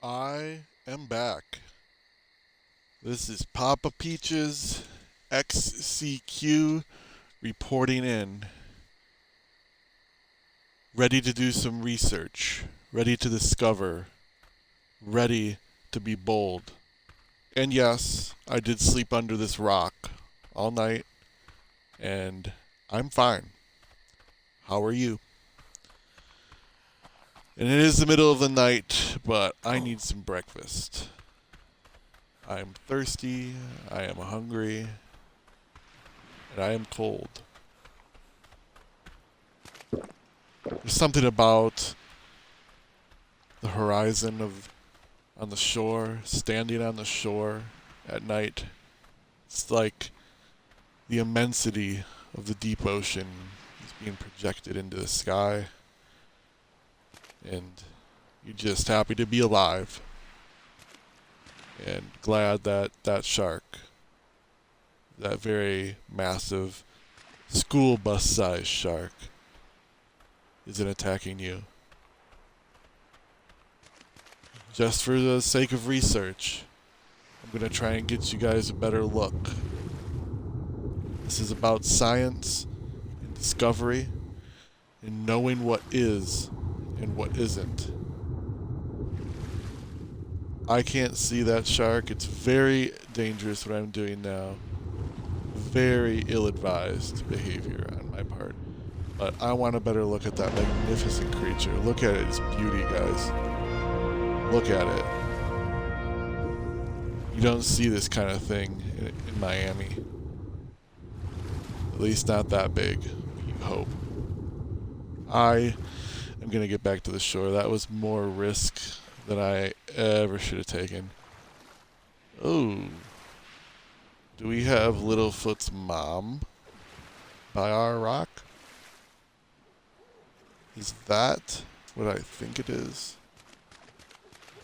I am back. This is Papa Peaches XCQ reporting in. Ready to do some research. Ready to discover. Ready to be bold. And yes, I did sleep under this rock all night, and I'm fine. How are you? And it is the middle of the night, but I need some breakfast. I'm thirsty, I am hungry, and I am cold. There's something about the horizon on the shore, standing on the shore at night. It's like the immensity of the deep ocean is being projected into the sky, and you're just happy to be alive and glad that that shark, that very massive school bus sized shark, isn't attacking you. Just for the sake of research, I'm going to try and get you guys a better look. This is about science and discovery and knowing what is and what isn't. I can't see that shark. It's very dangerous what I'm doing now. Very ill-advised behavior on my part. But I want a better look at that magnificent creature. Look at its beauty, guys. Look at it. You don't see this kind of thing in Miami. At least not that big, you hope. I am going to get back to the shore. That was more risk than I ever should have taken. Oh. Do we have Littlefoot's mom by our rock? Is that what I think it is?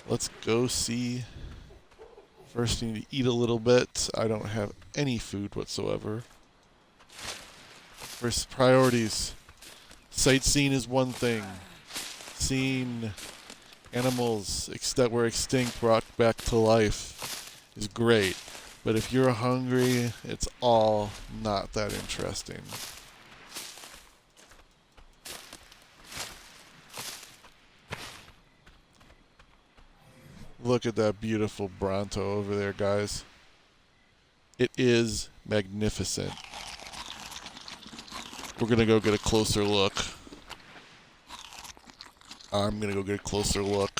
Let's go see. First, need to eat a little bit. I don't have any food whatsoever. First priorities. Sightseeing is one thing. Seeing animals that were extinct brought back to life is great. But if you're hungry, it's all not that interesting. Look at that beautiful Bronto over there, guys. It is magnificent. We're going to go get a closer look. I'm going to go get a closer look.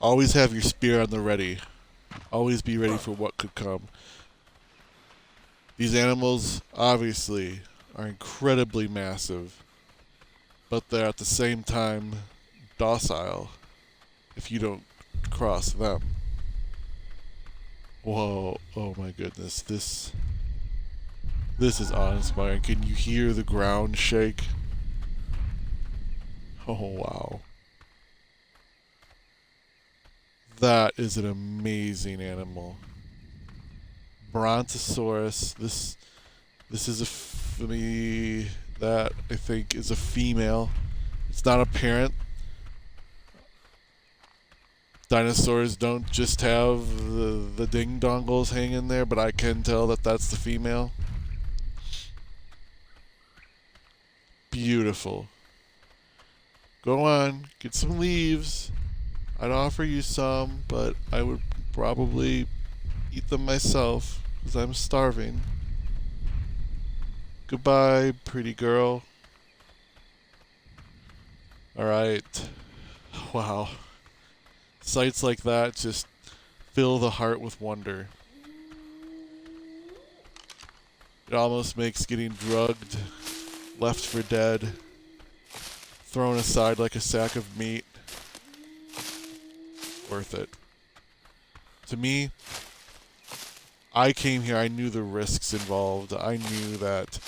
Always have your spear on the ready. Always be ready for what could come. These animals, obviously, are incredibly massive, but they're at the same time docile if you don't cross them. Whoa, oh my goodness, this is awe-inspiring. Can you hear the ground shake? Oh wow. That is an amazing animal. Brontosaurus. This is that I think is a female. It's not apparent. Dinosaurs don't just have the ding dongles hanging there, but I can tell that that's the female. Beautiful. Go on, get some leaves. I'd offer you some, but I would probably eat them myself because I'm starving. Goodbye, pretty girl. Alright. Wow. Sights like that just fill the heart with wonder. It almost makes getting drugged, left for dead, thrown aside like a sack of meat worth it. To me, I came here, I knew the risks involved. I knew that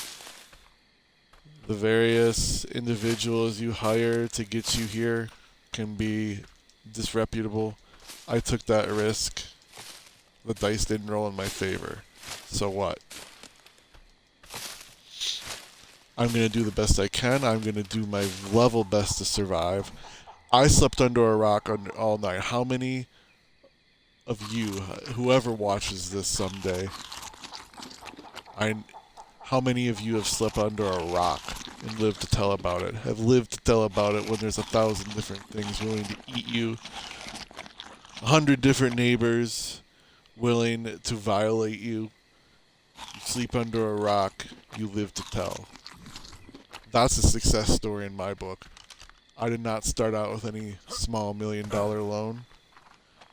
the various individuals you hire to get you here can be disreputable. I took that risk. The dice didn't roll in my favor. So what? I'm going to do the best I can. I'm going to do my level best to survive. I slept under a rock all night. How many of you, whoever watches this someday, how many of you have slept under a rock and lived to tell about it? Have lived to tell about it when there's 1,000 different things willing to eat you, 100 different neighbors willing to violate you. You sleep under a rock, you live to tell. That's a success story in my book. I did not start out with any small $1 million loan.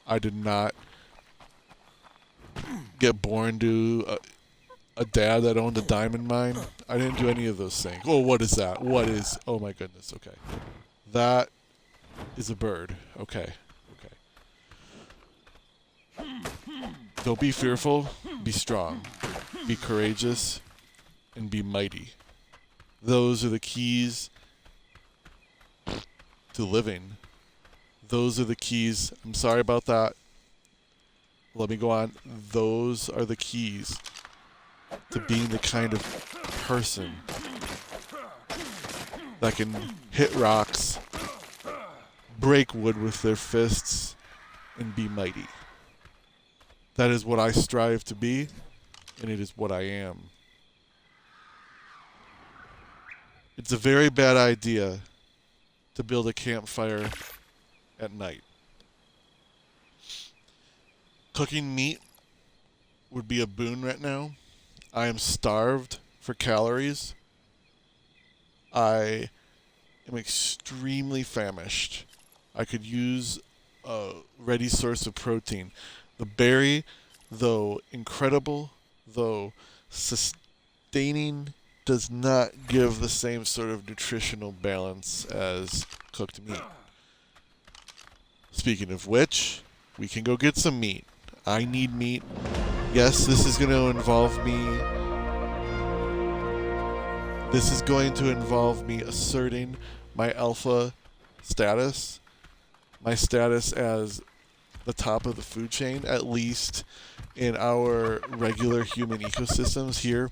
I did not get born to a dad that owned a diamond mine. I didn't do any of those things. Oh, what is that? What is... Oh my goodness, okay. That is a bird. Okay, okay. Don't be fearful, be strong. Be courageous, and be mighty. Those are the keys to living. Those are the keys. I'm sorry about that. Let me go on. Those are the keys to being the kind of person that can hit rocks, break wood with their fists, and be mighty. That is what I strive to be, and it is what I am. It's a very bad idea to build a campfire at night. Cooking meat would be a boon right now. I am starved for calories. I am extremely famished. I could use a ready source of protein. The berry, though incredible, though sustaining, does not give the same sort of nutritional balance as cooked meat. Speaking of which, we can go get some meat. I need meat. Yes, this is going to involve me. This is going to involve me asserting my alpha status. My status as the top of the food chain, at least in our regular human ecosystems here.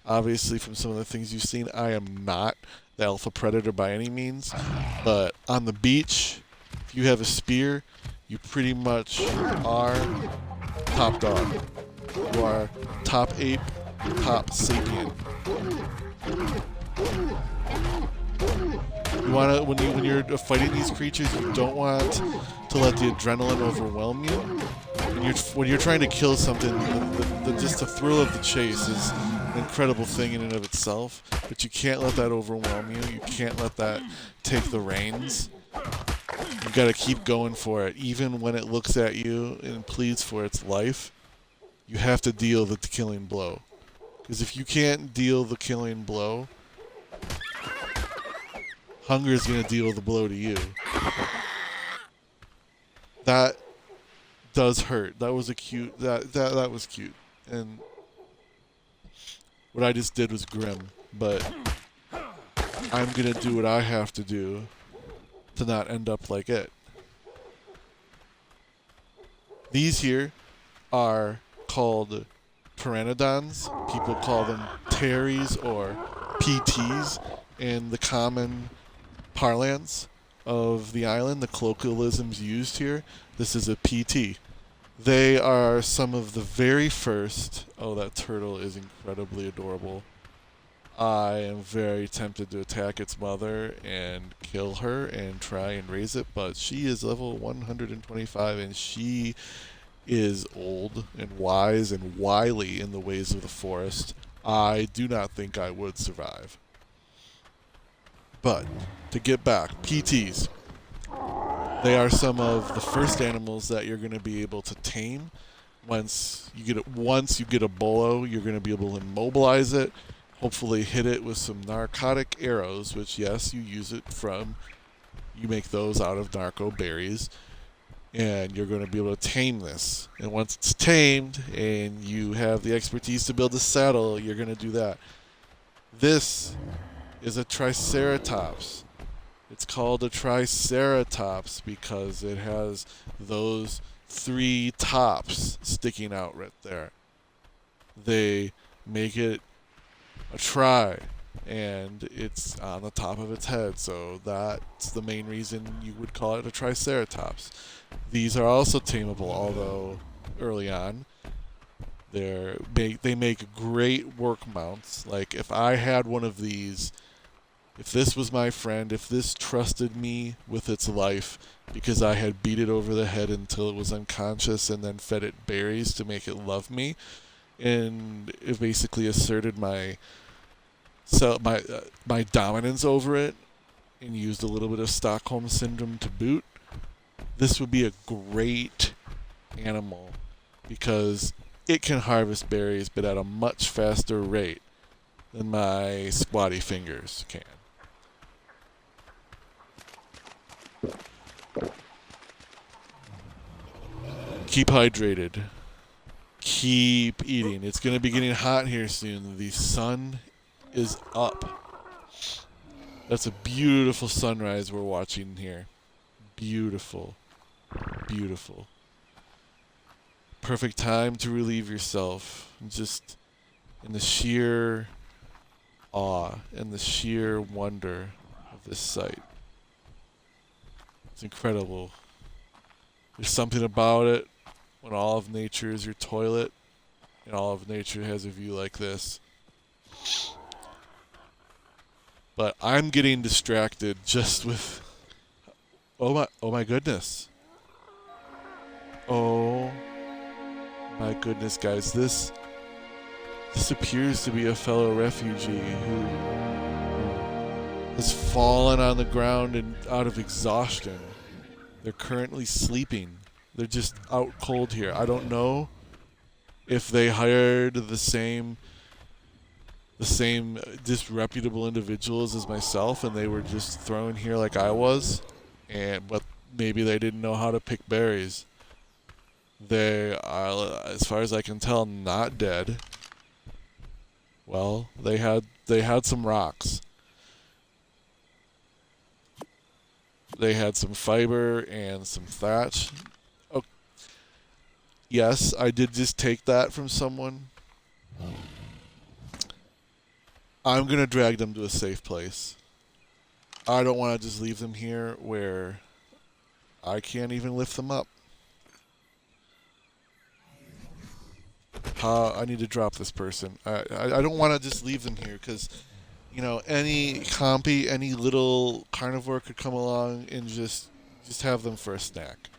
Obviously, from some of the things you've seen, I am not the alpha predator by any means. But on the beach, if you have a spear, you pretty much are top dog. You are top ape, top sapien. You want to, when you're fighting these creatures, you don't want to let the adrenaline overwhelm you. When you're trying to kill something, just the thrill of the chase is an incredible thing in and of itself. But you can't let that overwhelm you. You can't let that take the reins. You got to keep going for it, even when it looks at you and pleads for its life. You have to deal the killing blow, because if you can't deal the killing blow, hunger is going to deal the blow to you. That does hurt. That was a cute. That was cute, and what I just did was grim. But I'm gonna do what I have to do to not end up like it. These here are called pteranodons. People call them Terries or PTs in the common parlance of the island, the colloquialisms used here. This is a PT. They are some of the very first... Oh, that turtle is incredibly adorable. I am very tempted to attack its mother and kill her and try and raise it, but she is level 125 and she is old and wise and wily in the ways of the forest. I do not think I would survive. But to get back, PTs. They are some of the first animals that you're going to be able to tame. Once you get a bolo, you're going to be able to immobilize it, hopefully hit it with some narcotic arrows, which, yes, you make those out of narco berries, and you're going to be able to tame this. And once it's tamed and you have the expertise to build a saddle, you're going to do that. This is a triceratops. It's called a triceratops because it has those 3 tops sticking out right there. They make it a tri and it's on the top of its head, so that's the main reason you would call it a triceratops. These are also tameable, although early on they make great work mounts. Like if I had one of these, if this was my friend, if this trusted me with its life because I had beat it over the head until it was unconscious and then fed it berries to make it love me, and it basically asserted my dominance over it and used a little bit of Stockholm syndrome to boot, this would be a great animal because it can harvest berries but at a much faster rate than my squatty fingers can. Keep hydrated. Keep eating. It's going to be getting hot here soon. The sun is up. That's a beautiful sunrise we're watching here. Beautiful. Beautiful. Perfect time to relieve yourself. Just in the sheer awe and the sheer wonder of this sight. It's incredible. There's something about it when all of nature is your toilet and all of nature has a view like this. But I'm getting distracted just with... Oh my goodness. Oh my goodness, guys. This appears to be a fellow refugee who has fallen on the ground and out of exhaustion. They're currently sleeping. They're just out cold here. I don't know if they hired the same disreputable individuals as myself and they were just thrown here like I was, but maybe they didn't know how to pick berries. They are, as far as I can tell, not dead. Well, they had some rocks. They had some fiber and some thatch. Oh, yes, I did just take that from someone. I'm going to drag them to a safe place. I don't want to just leave them here where I can't even lift them up. I need to drop this person. I don't want to just leave them here because, you know, any compy, any little carnivore could come along and just have them for a snack.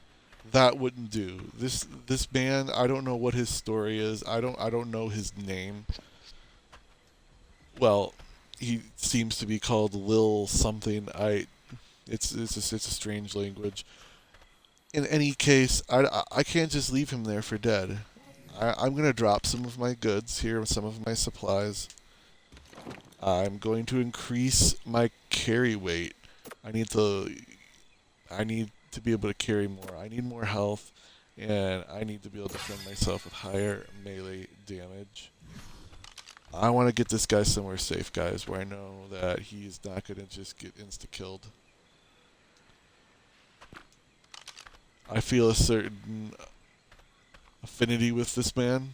That wouldn't do. This man, I don't know what his story is. I don't know his name. Well, he seems to be called Lil something. It's a strange language. In any case, I can't just leave him there for dead. I'm going to drop some of my goods here, some of my supplies. I'm going to increase my carry weight. I need to be able to carry more. I need more health, and I need to be able to defend myself with higher melee damage. I want to get this guy somewhere safe, guys, where I know that he's not going to just get insta-killed. I feel a certain affinity with this man.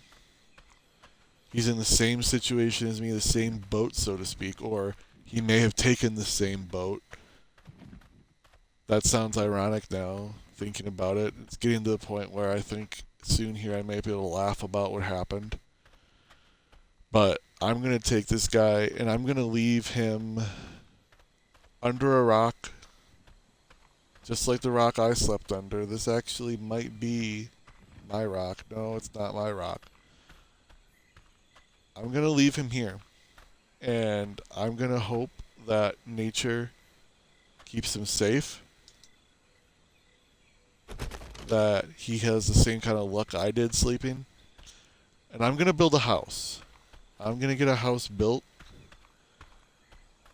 He's in the same situation as me, the same boat, so to speak, or he may have taken the same boat. That sounds ironic now, thinking about it. It's getting to the point where I think soon here I may be able to laugh about what happened. But I'm going to take this guy and I'm going to leave him under a rock, just like the rock I slept under. This actually might be my rock. No, it's not my rock. I'm going to leave him here. And I'm going to hope that nature keeps him safe. That he has the same kind of luck I did sleeping. And I'm going to build a house. I'm going to get a house built.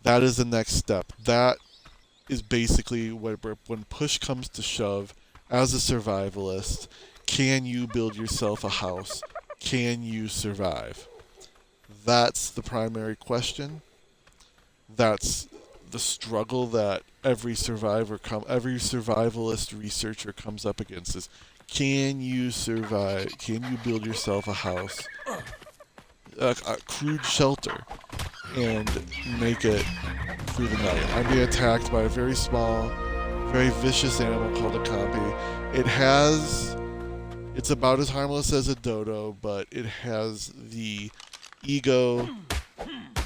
That is the next step. That is basically when push comes to shove, as a survivalist, can you build yourself a house? Can you survive? That's the primary question. That's the struggle that every survivalist researcher comes up against is, can you survive? Can you build yourself a house? A crude shelter. and make it through the night. I'm being attacked by a very small, very vicious animal called a combi. It's about as harmless as a dodo, but it has the ego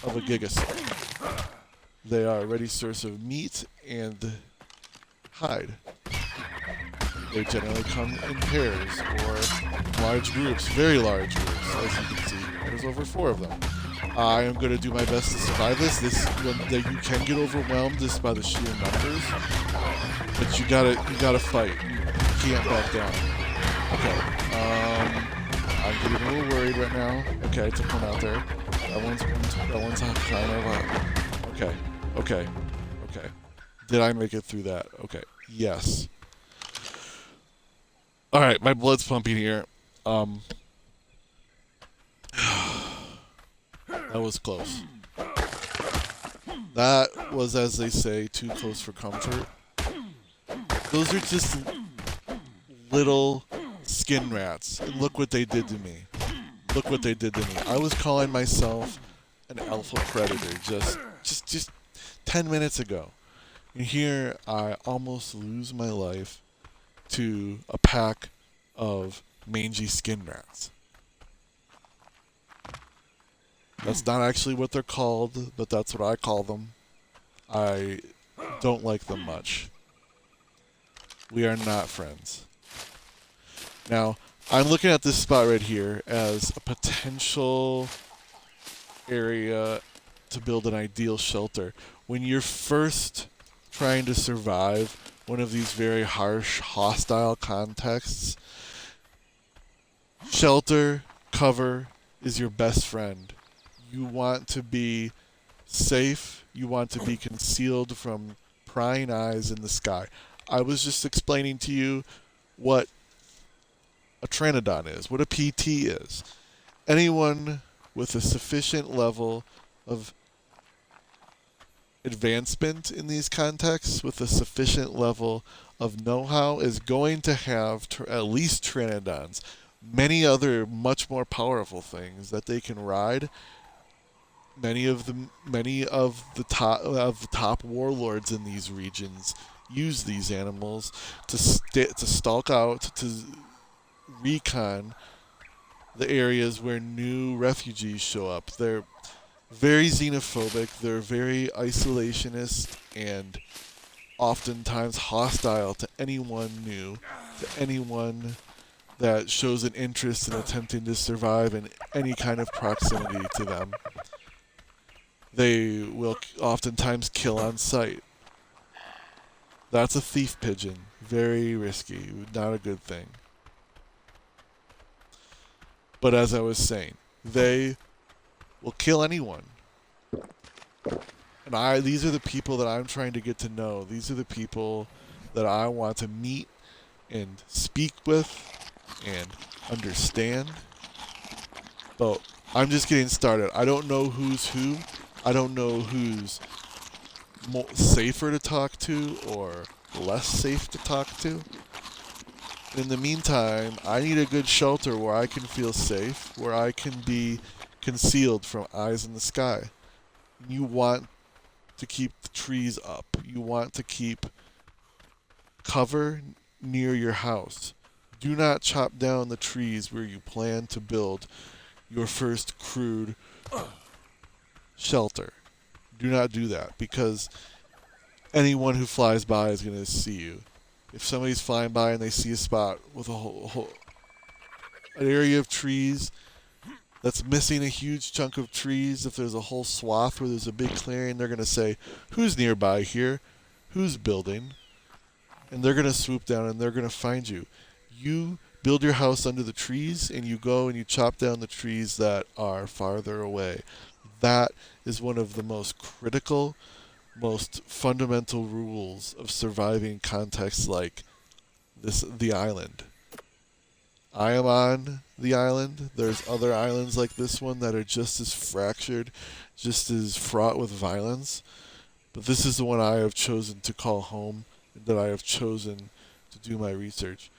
of a gigasaur. They are a ready source of meat and hide. They generally come in pairs or large groups, very large groups, as you can see. There's over 4 of them. I am going to do my best to survive this. You can get overwhelmed just by the sheer numbers, but you gotta fight. You can't back down. Okay. I'm getting a little worried right now. Okay, I took one out there. That one's kind of Okay. Did I make it through that? Okay. Yes. All right, my blood's pumping here. That was close. That was, as they say, too close for comfort. Those are just little skin rats. And look what they did to me. Look what they did to me. I was calling myself an alpha predator just 10 minutes ago. And here I almost lose my life to a pack of mangy skin rats. That's not actually what they're called, but that's what I call them. I don't like them much. We are not friends. Now, I'm looking at this spot right here as a potential area to build an ideal shelter. When you're first trying to survive one of these very harsh, hostile contexts, shelter, cover is your best friend. You want to be safe. You want to be concealed from prying eyes in the sky. I was just explaining to you what a Pteranodon is, what a PT is. Anyone with a sufficient level of advancement in these contexts, with a sufficient level of know-how, is going to have at least Pteranodons. Many other much more powerful things that they can ride. Many of the top warlords in these regions use these animals to stalk out, to recon the areas where new refugees show up. They're very xenophobic, they're very isolationist, and oftentimes hostile to anyone new, to anyone that shows an interest in attempting to survive in any kind of proximity to them. They will oftentimes kill on sight. That's a thief pigeon. Very risky. Not a good thing. But as I was saying, they will kill anyone. And these are the people that I'm trying to get to know. These are the people that I want to meet and speak with and understand. But I'm just getting started. I don't know who's who. I don't know who's safer to talk to or less safe to talk to. In the meantime, I need a good shelter where I can feel safe, where I can be concealed from eyes in the sky. You want to keep the trees up. You want to keep cover near your house. Do not chop down the trees where you plan to build your first crude shelter. Do not do that, because anyone who flies by is going to see you. If somebody's flying by and they see a spot with an area of trees that's missing a huge chunk of trees, if there's a whole swath where there's a big clearing, they're going to say, who's nearby here? Who's building? And they're going to swoop down and they're going to find you. You build your house under the trees, and you go and you chop down the trees that are farther away. That is one of the most critical, most fundamental rules of surviving contexts like the island. I am on the island. There's other islands like this one that are just as fractured, just as fraught with violence. But this is the one I have chosen to call home, and that I have chosen to do my research.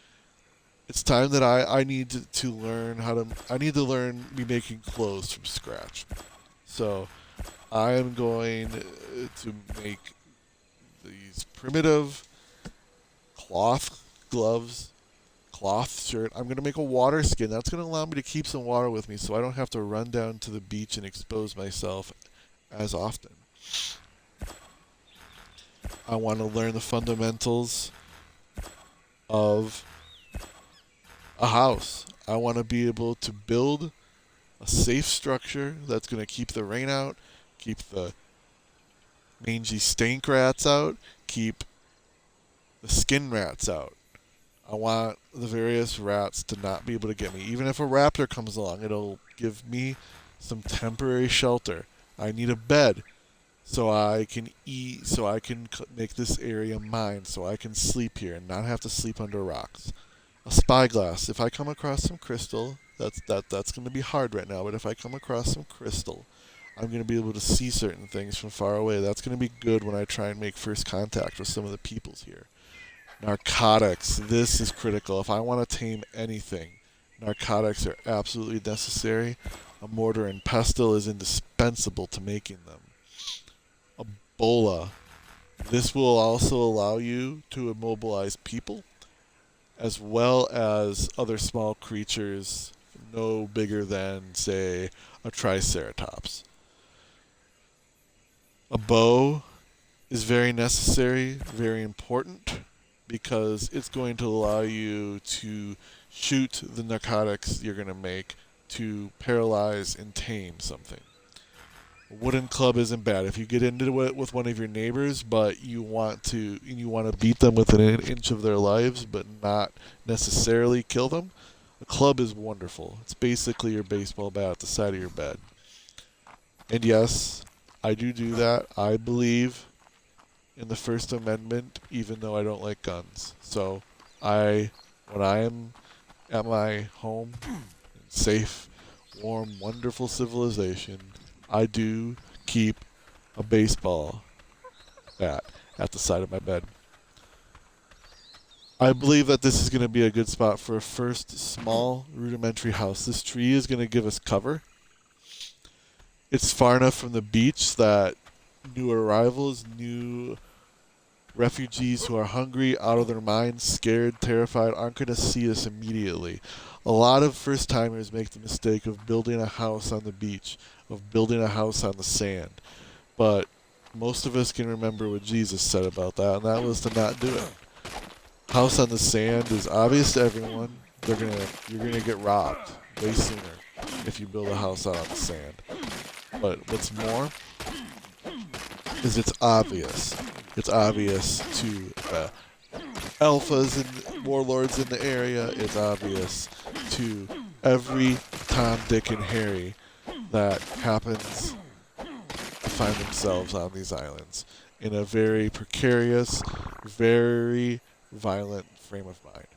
It's time that I need to learn I need to learn me making clothes from scratch. So I am going to make these primitive cloth gloves, cloth shirt. I'm going to make a water skin. That's going to allow me to keep some water with me so I don't have to run down to the beach and expose myself as often. I want to learn the fundamentals of a house. I want to be able to build a safe structure that's going to keep the rain out, keep the mangy stank rats out, keep the skin rats out. I want the various rats to not be able to get me. Even if a raptor comes along, it'll give me some temporary shelter. I need a bed so I can eat, so I can make this area mine, so I can sleep here and not have to sleep under rocks. A spyglass. If I come across some crystal, that's going to be hard right now, but if I come across some crystal, I'm going to be able to see certain things from far away. That's going to be good when I try and make first contact with some of the peoples here. Narcotics. This is critical. If I want to tame anything, narcotics are absolutely necessary. A mortar and pestle is indispensable to making them. A bola. This will also allow you to immobilize people, as well as other small creatures no bigger than, say, a triceratops. A bow is very necessary, very important, because it's going to allow you to shoot the narcotics you're going to make to paralyze and tame something. A wooden club isn't bad if you get into it with one of your neighbors, but you want to beat them within an inch of their lives, but not necessarily kill them. A club is wonderful. It's basically your baseball bat at the side of your bed. And yes, I do that. I believe in the First Amendment, even though I don't like guns. So when I am at my home, safe, warm, wonderful civilization, I do keep a baseball bat at the side of my bed. I believe that this is going to be a good spot for a first small rudimentary house. This tree is going to give us cover. It's far enough from the beach that new arrivals, new refugees who are hungry, out of their minds, scared, terrified, aren't going to see us immediately. A lot of first-timers make the mistake of building a house on the beach, of building a house on the sand. But most of us can remember what Jesus said about that, and that was to not do it. House on the sand is obvious to everyone. You're gonna get robbed way sooner if you build a house out on the sand. But what's more is it's obvious. It's obvious to alphas and warlords in the area. It's obvious to every Tom, Dick, and Harry that happens to find themselves on these islands in a very precarious, very violent frame of mind.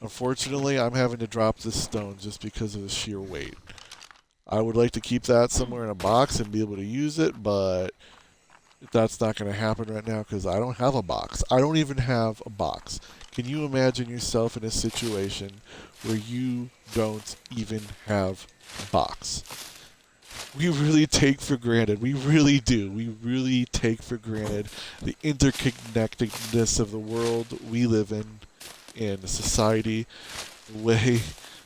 Unfortunately, I'm having to drop this stone just because of the sheer weight. I would like to keep that somewhere in a box and be able to use it, but that's not going to happen right now because I don't have a box. I don't even have a box. Can you imagine yourself in a situation where you don't even have a box? We really take for granted. We really do. We really take for granted the interconnectedness of the world we live in society, the way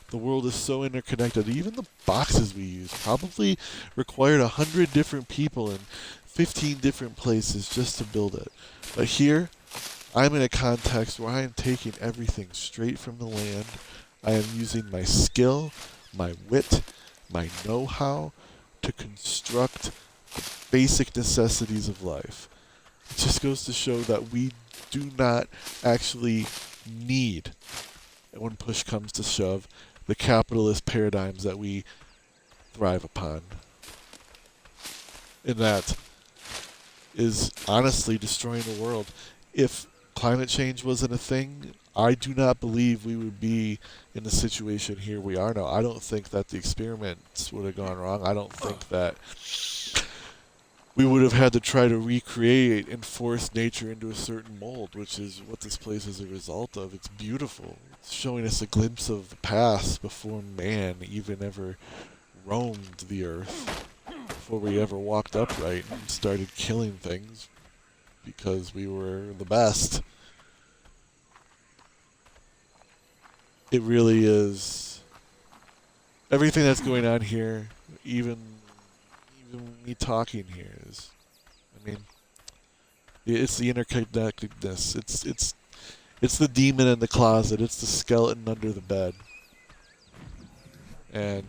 the world is so interconnected. Even the boxes we use probably required 100 different people in 15 different places just to build it. But here, I'm in a context where I am taking everything straight from the land. I am using my skill, my wit, my know-how to construct the basic necessities of life. It just goes to show that we do not actually need, when push comes to shove, the capitalist paradigms that we thrive upon. And that is honestly destroying the world. If climate change wasn't a thing, I do not believe we would be in the situation here we are now. I don't think that the experiments would have gone wrong. I don't think that we would have had to try to recreate and force nature into a certain mold, which is what this place is a result of. It's beautiful. It's showing us a glimpse of the past before man even ever roamed the earth, before we ever walked upright and started killing things because we were the best. It really is. Everything that's going on here, even me talking here is, I mean, it's the interconnectedness. It's the demon in the closet. It's the skeleton under the bed. And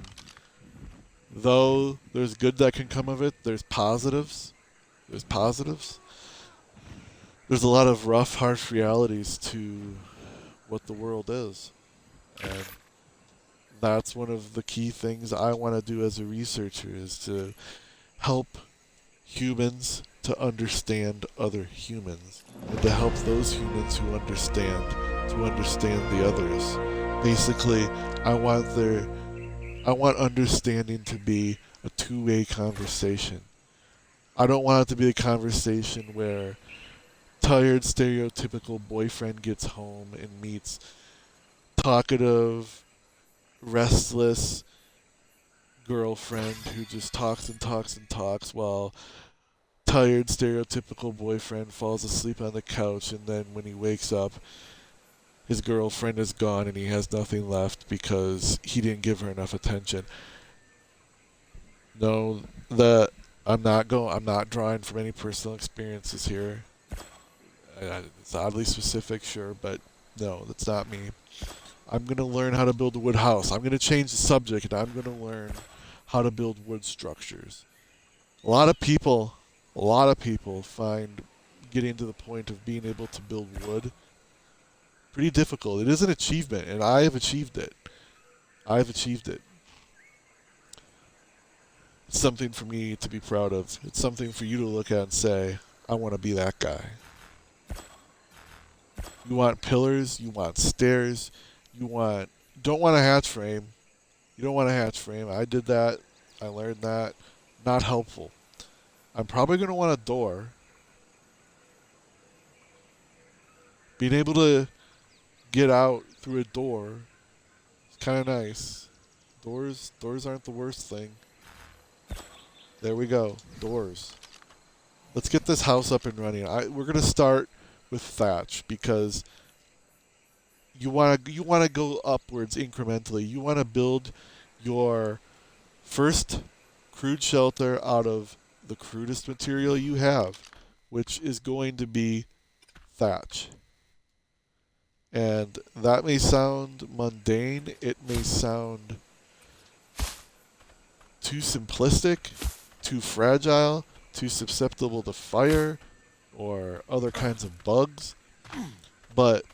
though there's good that can come of it, there's positives. There's positives. There's a lot of rough, harsh realities to what the world is. And that's one of the key things I want to do as a researcher, is to help humans to understand other humans, and to help those humans who understand to understand the others. Basically, I want understanding to be a two-way conversation. I don't want it to be a conversation where tired, stereotypical boyfriend gets home and meets talkative, restless girlfriend who just talks and talks and talks, while tired, stereotypical boyfriend falls asleep on the couch, and then when he wakes up, his girlfriend is gone and he has nothing left because he didn't give her enough attention. No, I'm not drawing from any personal experiences here. It's oddly specific, sure, but no, that's not me. I'm going to learn how to build a wood house. I'm going to change the subject, and I'm going to learn how to build wood structures. A lot of people find getting to the point of being able to build wood pretty difficult. It is an achievement, and I have achieved it. It's something for me to be proud of. It's something for you to look at and say, I want to be that guy. You want pillars, you want stairs, don't want a hatch frame. You don't want a hatch frame. I did that. I learned that. Not helpful. I'm probably going to want a door. Being able to get out through a door is kind of nice. Doors aren't the worst thing. There we go. Doors. Let's get this house up and running. We're going to start with thatch, because you want to go upwards incrementally. You want to build your first crude shelter out of the crudest material you have, which is going to be thatch. And that may sound mundane. It may sound too simplistic, too fragile, too susceptible to fire or other kinds of bugs. But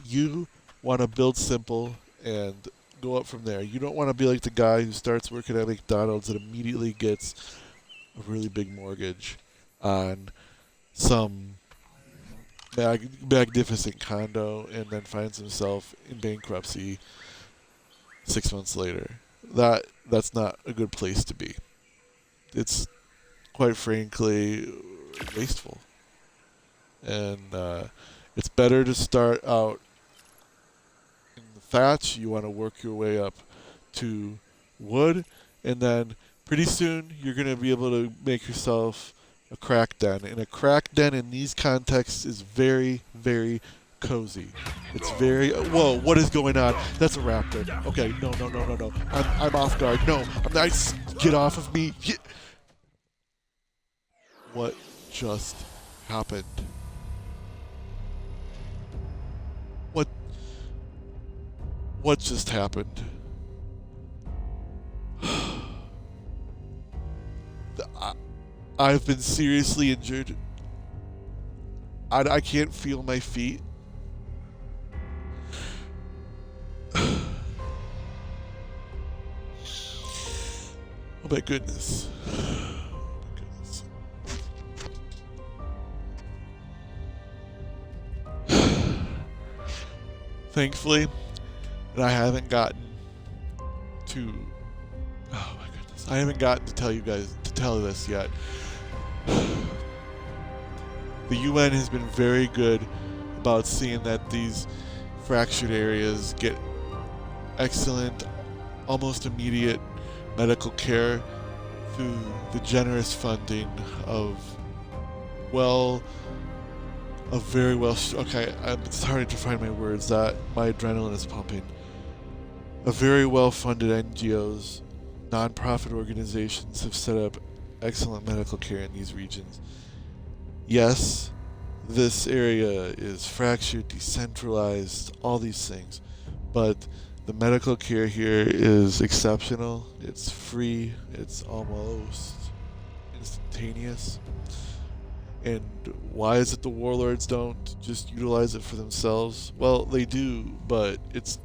you want to build simple and go up from there. You don't want to be like the guy who starts working at McDonald's and immediately gets a really big mortgage on some magnificent condo and then finds himself in bankruptcy 6 months later. That's not a good place to be. It's quite frankly wasteful. And it's better to start out in the thatch. You want to work your way up to wood, and then pretty soon you're going to be able to make yourself a crack den. And a crack den in these contexts is very, very cozy. It's very... Whoa, what is going on? That's a raptor. Okay, no. I'm off guard. No, get off of me. What just happened? What just happened? I've been seriously injured. I can't feel my feet. Oh my goodness. Thankfully, and I haven't gotten to... Oh my goodness. I haven't gotten to tell you guys, to tell this yet. The UN has been very good about seeing that these fractured areas get excellent, almost immediate medical care to the generous funding of, well, a very well. Okay, it's hard to find my words. That my adrenaline is pumping. A very well-funded NGOs, nonprofit organizations have set up excellent medical care in these regions. Yes, this area is fractured, decentralized, all these things, but the medical care here is exceptional. It's free. It's almost instantaneous. And why is it the warlords don't just utilize it for themselves? Well, they do, but it's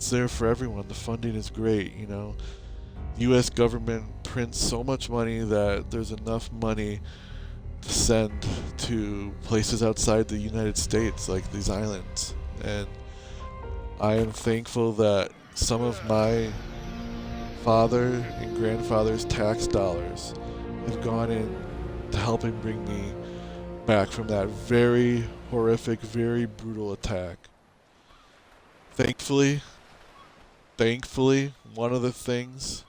there for everyone. The funding is great, you know. The US government prints so much money that there's enough money to send to places outside the United States, like these islands. And I am thankful that some of my father and grandfather's tax dollars have gone in to helping bring me back from that very horrific, very brutal attack. Thankfully, one of the things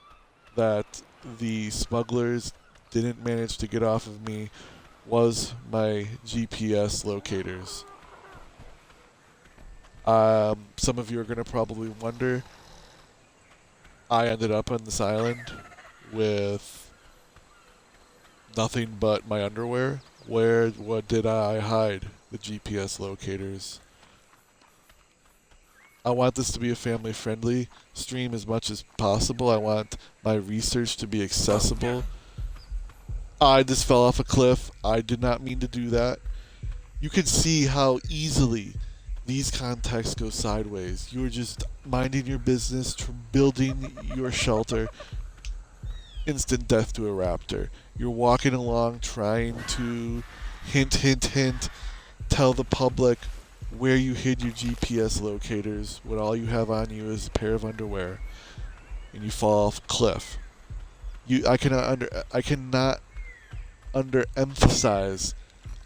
that the smugglers didn't manage to get off of me was my GPS locators. Some of you are going to probably wonder, I ended up on this island with nothing but my underwear. What did I hide? The GPS locators. I want this to be a family-friendly stream as much as possible. I want my research to be accessible. I just fell off a cliff. I did not mean to do that. You can see how easily these contexts go sideways. You were just minding your business, building your shelter. Instant death to a raptor. You're walking along trying to hint, tell the public where you hid your GPS locators when all you have on you is a pair of underwear, and you fall off a cliff. I cannot underemphasize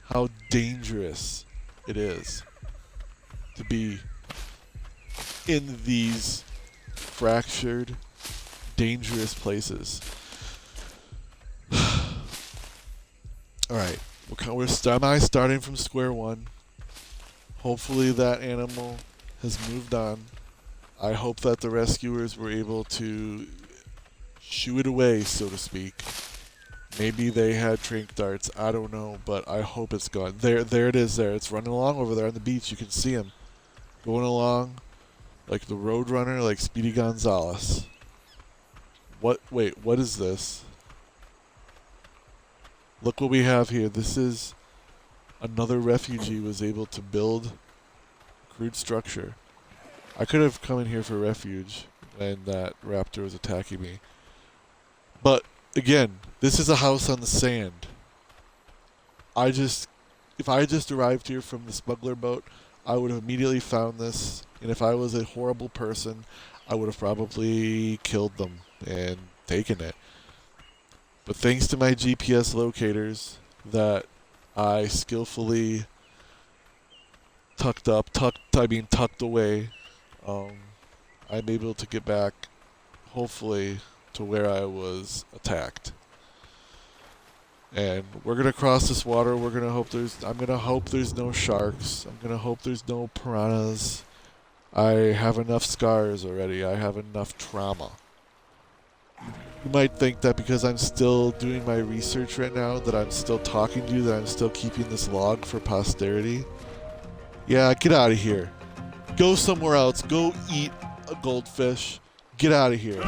how dangerous it is to be in these fractured, dangerous places. Alright, am I starting from square one? Hopefully that animal has moved on. I hope that the rescuers were able to shoo it away, so to speak. Maybe they had tranq darts, I don't know, but I hope it's gone. There it is there. It's running along over there on the beach. You can see him going along like the Roadrunner, like Speedy Gonzales. Wait, what is this? Look what we have here. This is another refugee was able to build a crude structure. I could have come in here for refuge when that raptor was attacking me. But again, this is a house on the sand. If I just arrived here from the smuggler boat, I would have immediately found this, and if I was a horrible person, I would have probably killed them and taken it. But thanks to my GPS locators that I skillfully tucked away, I'm able to get back, hopefully, to where I was attacked. And we're gonna cross this water. I'm gonna hope there's no sharks. I'm gonna hope there's no piranhas. I have enough scars already. I have enough trauma. You might think that because I'm still doing my research right now, that I'm still talking to you, that I'm still keeping this log for posterity. Yeah, get out of here. Go somewhere else. Go eat a goldfish. Get out of here.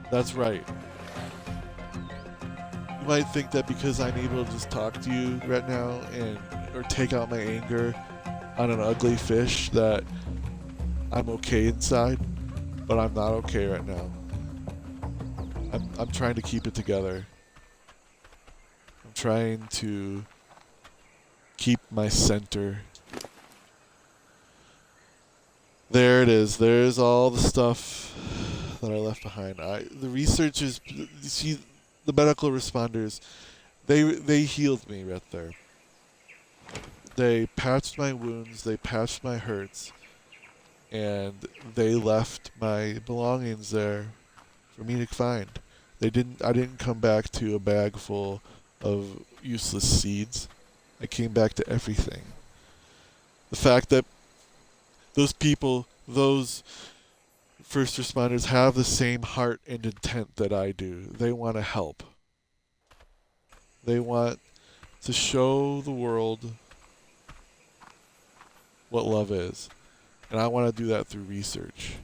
That's right. You might think that because I'm able to just talk to you right now or take out my anger on an ugly fish that I'm okay inside, but I'm not okay right now. I'm trying to keep it together. I'm trying to keep my center. There it is. There's all the stuff that I left behind. The researchers, the medical responders, they healed me right there. They patched my wounds, they patched my hurts, and they left my belongings there for me to find. I didn't come back to a bag full of useless seeds. I came back to everything. The fact that those people, those first responders have the same heart and intent that I do. They want to help. They want to show the world what love is. And I want to do that through research.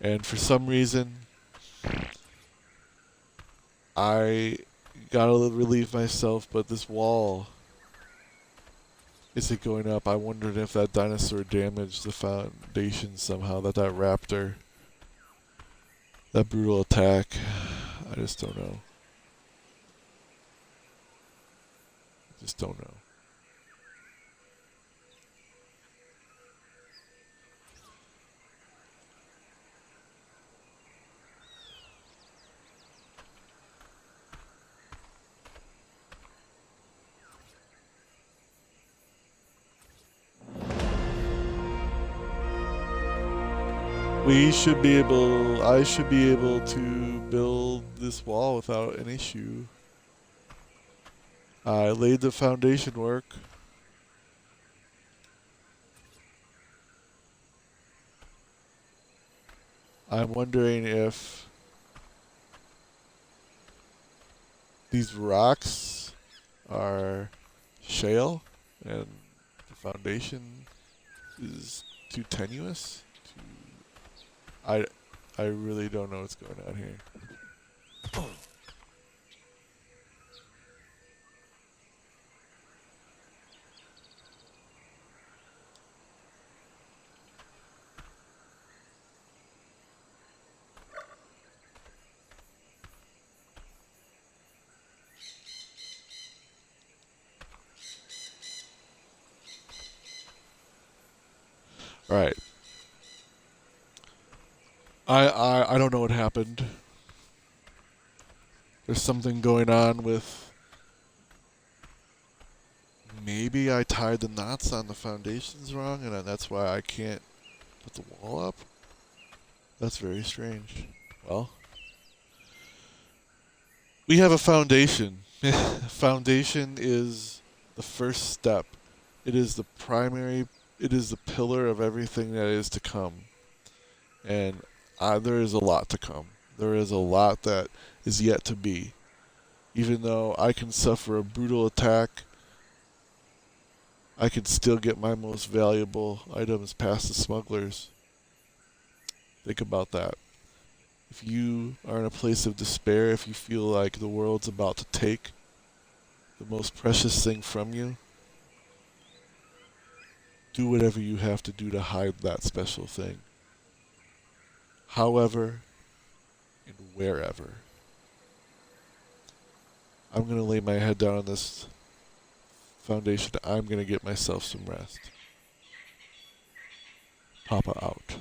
And for some reason, I gotta relieve myself, but this wall isn't going up. I wondered if that dinosaur damaged the foundation somehow, that raptor, that brutal attack. I just don't know. Just don't know. I should be able to build this wall without an issue. I laid the foundation work. I'm wondering if these rocks are shale and the foundation is too tenuous. I really don't know what's going on here. All right. I don't know what happened. There's something going on with... Maybe I tied the knots on the foundations wrong, and that's why I can't put the wall up? That's very strange. Well, we have a foundation. Foundation is the first step. It is the primary, it is the pillar of everything that is to come. And there is a lot to come. There is a lot that is yet to be. Even though I can suffer a brutal attack, I can still get my most valuable items past the smugglers. Think about that. If you are in a place of despair, if you feel like the world's about to take the most precious thing from you, do whatever you have to do to hide that special thing. However and wherever. I'm going to lay my head down on this foundation. I'm going to get myself some rest. Papa out.